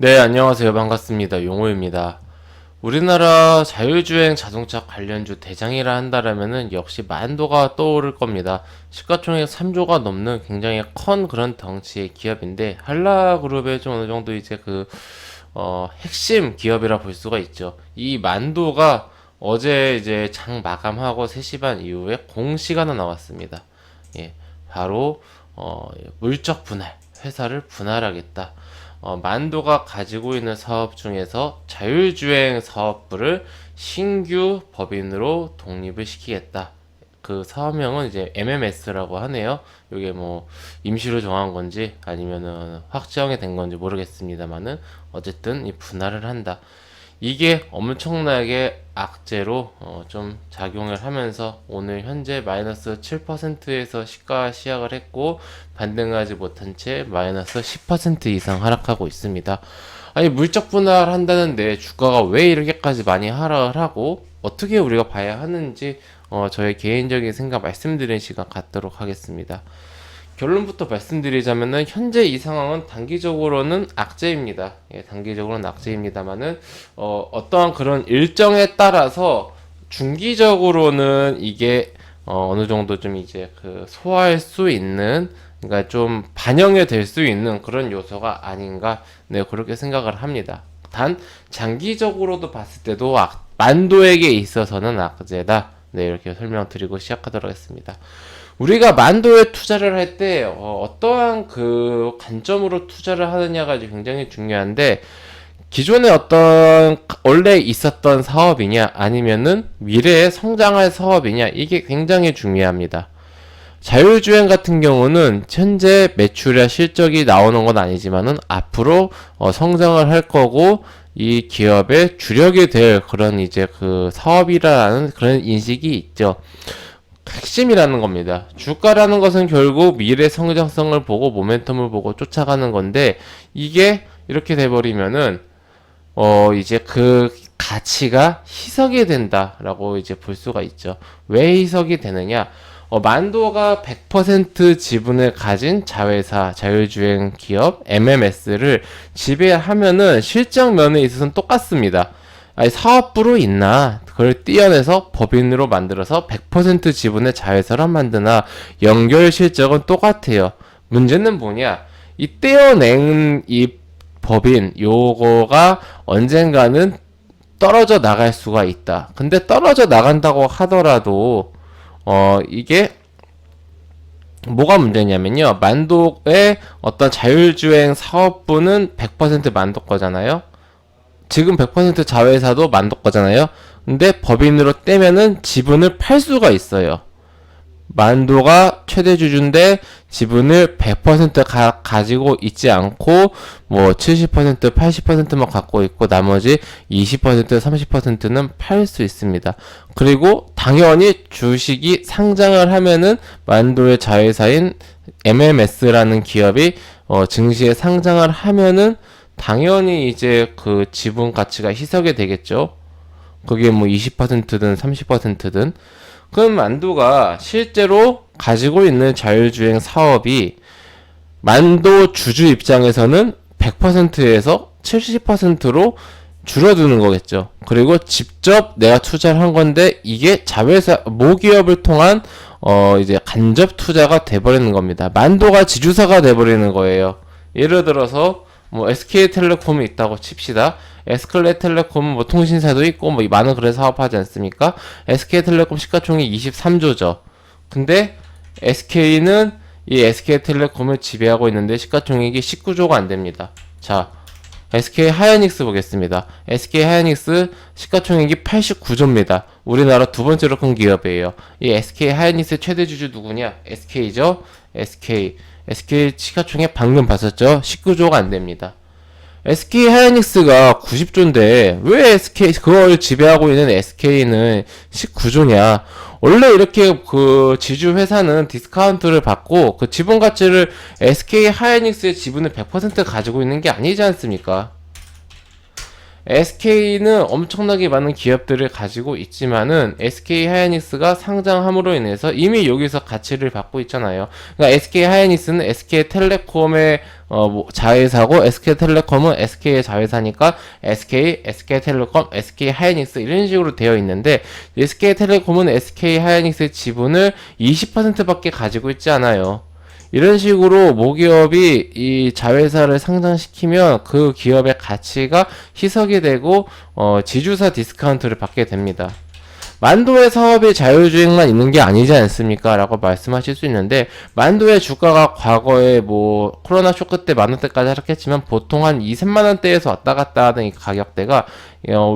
네, 안녕하세요. 반갑습니다. 용호입니다. 우리나라 자율주행 자동차 관련주 대장이라 한다라면은 역시 만도가 떠오를 겁니다. 시가총액 3조가 넘는 굉장히 큰 그런 덩치의 기업인데, 한라그룹의 좀 어느 정도 이제 핵심 기업이라 볼 수가 있죠. 이 만도가 어제 이제 장 마감하고 3시 반 이후에 공시가 하나 나왔습니다. 예, 바로, 물적 분할, 회사를 분할하겠다. 만도가 가지고 있는 사업 중에서 자율주행 사업부를 신규 법인으로 독립을 시키겠다. 그 사업명은 이제 MMS라고 하네요. 이게 뭐 임시로 정한 건지 아니면은 확정이 된 건지 모르겠습니다만은 어쨌든 이 분할을 한다. 이게 엄청나게 악재로 좀 작용을 하면서 오늘 현재 마이너스 7%에서 시가 시작을 했고 반등하지 못한 채 마이너스 10% 이상 하락하고 있습니다. 아니 물적 분할한다는데 주가가 왜 이렇게까지 많이 하락을 하고 어떻게 우리가 봐야 하는지 저의 개인적인 생각 말씀드리는 시간 갖도록 하겠습니다. 결론부터 말씀드리자면은 현재 이 상황은 단기적으로는 악재입니다. 예, 단기적으로는 악재입니다만은 어떠한 그런 일정에 따라서 중기적으로는 이게 어느 정도 좀 이제 소화할 수 있는, 그러니까 좀 반영이 될 수 있는 그런 요소가 아닌가, 네, 그렇게 생각을 합니다. 단 장기적으로도 봤을 때도 만도에게 있어서는 악재다. 네, 이렇게 설명드리고 시작하도록 하겠습니다. 우리가 만도에 투자를 할 때 어떠한 그 관점으로 투자를 하느냐가 굉장히 중요한데, 기존에 어떤 원래 있었던 사업이냐 아니면은 미래에 성장할 사업이냐, 이게 굉장히 중요합니다. 자율주행 같은 경우는 현재 매출이나 실적이 나오는 건 아니지만은 앞으로 성장을 할 거고 이 기업의 주력이 될 그런 이제 사업이라는 그런 인식이 있죠. 핵심이라는 겁니다. 주가라는 것은 결국 미래 성장성을 보고 모멘텀을 보고 쫓아가는 건데, 이게 이렇게 돼버리면은 이제 그 가치가 희석이 된다라고 이제 볼 수가 있죠. 왜 희석이 되느냐? 만도가 100% 지분을 가진 자회사, 자율주행 기업 MMS를 지배하면은 실적 면에 있어서는 똑같습니다. 아니, 사업부로 있나 그걸 떼어내서 법인으로 만들어서 100% 지분의 자회사로 만드나 연결 실적은 똑같아요. 문제는 뭐냐, 이 떼어낸 이 법인 요거가 언젠가는 떨어져 나갈 수가 있다. 근데 떨어져 나간다고 하더라도 이게 뭐가 문제냐면요, 만독의 어떤 자율주행 사업부는 100% 만독 거잖아요. 지금 100% 자회사도 만독 거잖아요. 근데 법인으로 떼면은 지분을 팔 수가 있어요. 만도가 최대 주주인데 지분을 100% 가지고 있지 않고 뭐 70%, 80%만 갖고 있고 나머지 20%, 30%는 팔 수 있습니다. 그리고 당연히 주식이 상장을 하면은 만도의 자회사인 MMS라는 기업이 증시에 상장을 하면은 당연히 이제 그 지분 가치가 희석이 되겠죠. 그게 뭐 20%든 30%든. 그럼 만도가 실제로 가지고 있는 자율주행 사업이 만도 주주 입장에서는 100%에서 70%로 줄어드는 거겠죠. 그리고 직접 내가 투자를 한 건데 이게 자회사 모기업을 통한 이제 간접 투자가 돼버리는 겁니다. 만도가 지주사가 돼버리는 거예요. 예를 들어서 뭐 SK텔레콤이 있다고 칩시다. SK텔레콤은 뭐 통신사도 있고 뭐 많은 그런 사업하지 않습니까? SK텔레콤 시가총액 23조죠. 근데 SK는 이 SK텔레콤을 지배하고 있는데 시가총액이 19조가 안 됩니다. 자, SK 하이닉스 보겠습니다. SK 하이닉스 시가총액이 89조입니다. 우리나라 두 번째로 큰 기업이에요. 이 SK 하이닉스 최대 주주 누구냐? SK죠. SK 시가총액 방금 봤었죠? 19조가 안 됩니다. SK 하이닉스가 90조인데 왜 그걸 지배하고 있는 SK는 19조냐? 원래 이렇게 그 지주 회사는 디스카운트를 받고 그 지분 가치를 SK 하이닉스의 지분을 100% 가지고 있는 게 아니지 않습니까? SK는 엄청나게 많은 기업들을 가지고 있지만은 SK 하이닉스가 상장함으로 인해서 이미 여기서 가치를 받고 있잖아요. 그러니까 SK 하이닉스는 SK텔레콤의 자회사고 SK텔레콤은 SK의 자회사니까 SK텔레콤, SK 하이닉스 이런 식으로 되어 있는데 SK텔레콤은 SK 하이닉스의 지분을 20%밖에 가지고 있지 않아요. 이런 식으로 모기업이 이 자회사를 상장시키면 그 기업의 가치가 희석이 되고 지주사 디스카운트를 받게 됩니다. 만도의 사업이 자율주행만 있는 게 아니지 않습니까? 라고 말씀하실 수 있는데 만도의 주가가 과거에 뭐 코로나 쇼크 때 만원대까지 하락했지만 보통 한 2, 3만원대에서 왔다 갔다 하던 이 가격대가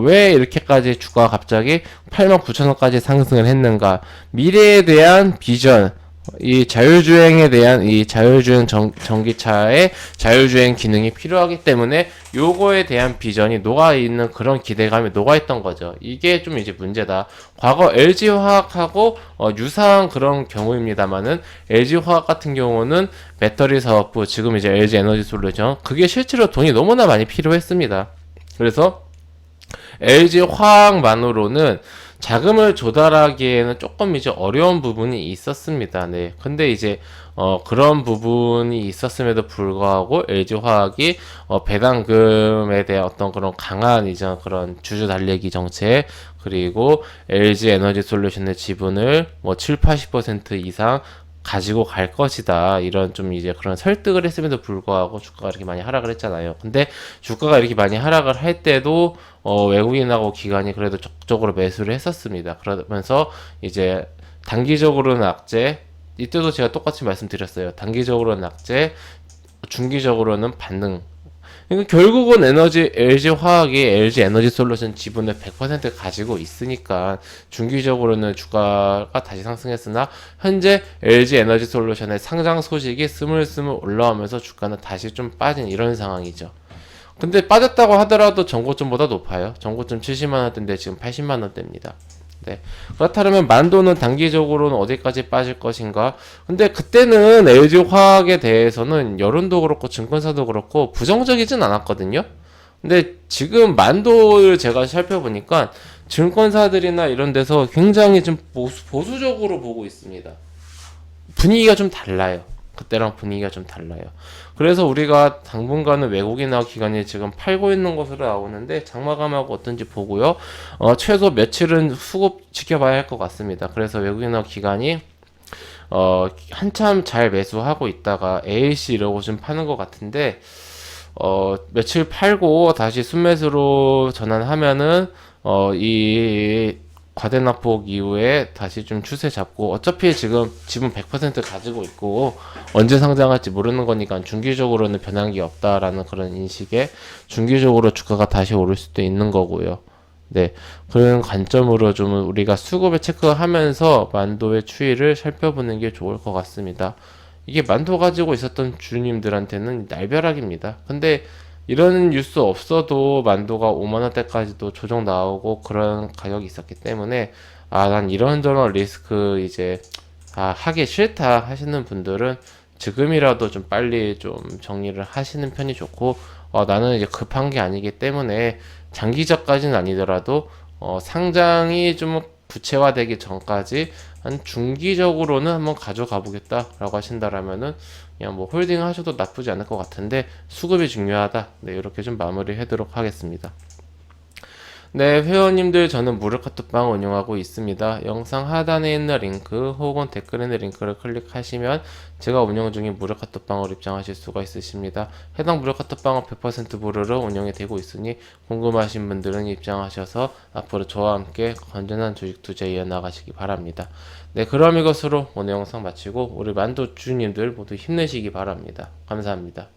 왜 이렇게까지 주가가 갑자기 89,000원까지 상승을 했는가? 미래에 대한 비전, 이 자율주행에 대한 이 자율주행 전기차의 자율주행 기능이 필요하기 때문에 요거에 대한 비전이 녹아있는 그런 기대감이 녹아있던 거죠. 이게 좀 이제 문제다. 과거 LG화학하고 유사한 그런 경우입니다만은 LG화학 같은 경우는 배터리 사업부, 지금 이제 LG에너지솔루션, 그게 실제로 돈이 너무나 많이 필요했습니다. 그래서 LG화학만으로는 자금을 조달하기에는 조금 이제 어려운 부분이 있었습니다. 네. 근데 이제 그런 부분이 있었음에도 불구하고 LG화학이 배당금에 대한 어떤 그런 강한 이제 그런 주주 달래기 정책, 그리고 LG에너지솔루션의 지분을 뭐 7, 80% 이상 가지고 갈 것이다. 이런 좀 이제 그런 설득을 했음에도 불구하고 주가가 이렇게 많이 하락을 했잖아요. 근데 주가가 이렇게 많이 하락을 할 때도 외국인하고 기관이 그래도 적극적으로 매수를 했었습니다. 그러면서 이제 단기적으로는 악재, 이때도 제가 똑같이 말씀드렸어요. 단기적으로는 악재, 중기적으로는 반등. 그러니까 결국은 LG화학이 LG에너지솔루션 지분을 100% 가지고 있으니까 중기적으로는 주가가 다시 상승했으나 현재 LG에너지솔루션의 상장 소식이 스물스물 올라오면서 주가는 다시 좀 빠진 이런 상황이죠. 근데 빠졌다고 하더라도 전고점보다 높아요. 전고점 70만원대인데 지금 80만원대입니다. 네. 그렇다면 만도는 단기적으로는 어디까지 빠질 것인가? 근데 그때는 LG화학에 대해서는 여론도 그렇고 증권사도 그렇고 부정적이진 않았거든요. 근데 지금 만도를 제가 살펴보니까 증권사들이나 이런 데서 굉장히 좀 보수적으로 보고 있습니다. 분위기가 좀 달라요. 그때랑 분위기가 좀 달라요. 그래서 우리가 당분간은 외국인이나 기관이 지금 팔고 있는 것으로 나오는데 장마감하고 어떤지 보고요. 최소 며칠은 수급 지켜봐야 할 것 같습니다. 그래서 외국인이나 기관이 한참 잘 매수하고 있다가 AAC 이러고 좀 파는 것 같은데 며칠 팔고 다시 순매수로 전환하면은 이 과대납폭 이후에 다시 좀 추세 잡고, 어차피 지금 지분 100% 가지고 있고 언제 상장할지 모르는 거니까 중기적으로는 변한 게 없다라는 그런 인식에 중기적으로 주가가 다시 오를 수도 있는 거고요. 네, 그런 관점으로 좀 우리가 수급을 체크하면서 만도의 추이를 살펴보는 게 좋을 것 같습니다. 이게 만도 가지고 있었던 주님들한테는 날벼락입니다. 근데 이런 뉴스 없어도 만도가 5만원대까지도 조정 나오고 그런 가격이 있었기 때문에 난 이런저런 리스크 이제 하기 싫다 하시는 분들은 지금이라도 좀 빨리 좀 정리를 하시는 편이 좋고, 나는 이제 급한 게 아니기 때문에 장기적까지는 아니더라도 상장이 좀 구체화되기 전까지 한 중기적으로는 한번 가져가 보겠다라고 하신다라면은 그냥 뭐 홀딩 하셔도 나쁘지 않을 것 같은데 수급이 중요하다. 네, 이렇게 좀 마무리 하도록 하겠습니다. 네, 회원님들, 저는 무료카톡방 운영하고 있습니다. 영상 하단에 있는 링크 혹은 댓글에 있는 링크를 클릭하시면 제가 운영 중인 무료카톡방으로 입장하실 수가 있으십니다. 해당 무료카톡방은 100% 무료로 운영이 되고 있으니 궁금하신 분들은 입장하셔서 앞으로 저와 함께 건전한 주식 투자 이어나가시기 바랍니다. 네, 그럼 이것으로 오늘 영상 마치고 우리 만도 주님들 모두 힘내시기 바랍니다. 감사합니다.